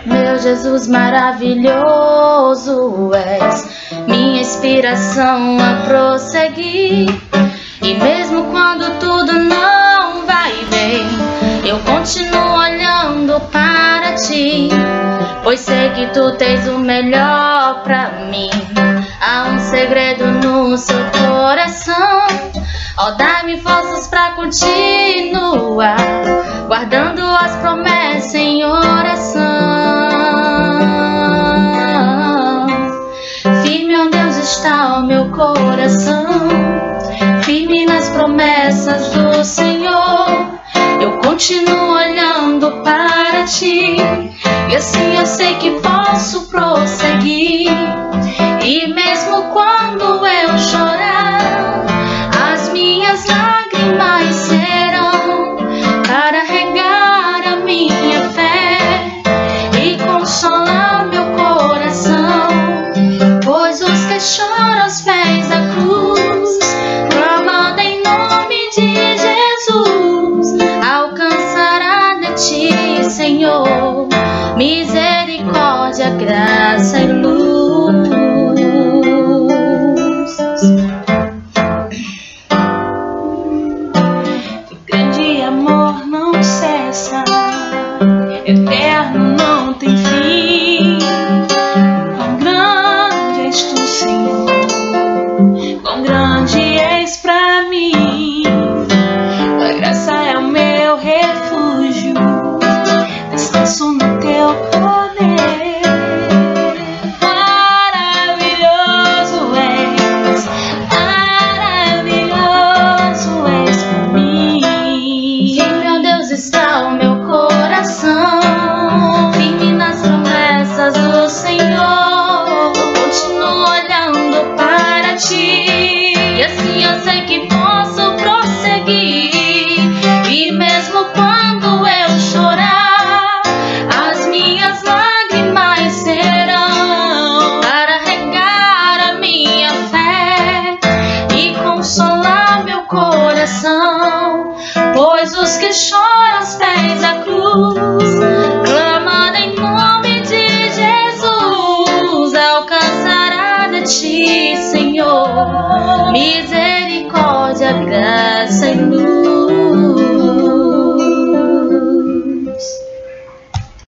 Meu Jesus maravilhoso, és minha inspiração a prosseguir. E mesmo quando tudo não vai bem, eu continuo olhando para ti, pois sei que tu tens o melhor pra mim. Há um segredo no seu coração, ó, dá-me forças pra continuar, guardando as promessas em oração. Firme, ó Deus, está o meu coração, firme nas promessas do Senhor. Eu continuo olhando para ti, e assim eu sei que posso prosseguir. E mesmo quando eu chorar, as minhas lágrimas serão para regar a minha fé e consolar meu coração. Pois os que choram aos pés da cruz, clamando em nome de Jesus, alcançará de ti, Senhor, misericórdia, graça e luz. Grande amor não cessa, eterno não tem fim. Quão grande és tu, Senhor, quão grande és pra mim. Tua graça é o meu refúgio, descanso no teu poder. Maravilhoso és pra mim. Firme, ó Deus, está o meu coração, firme nas promessas do Senhor. Continuo olhando para ti, e assim eu sei que posso prosseguir. E mesmo quando eu chorar, as minhas lágrimas serão para regar a minha fé e consolar meu coração. Pois os que choram aos pés da cruz, clamando em nome de Jesus, alcançará de ti, Senhor, misericórdia, graça e luz.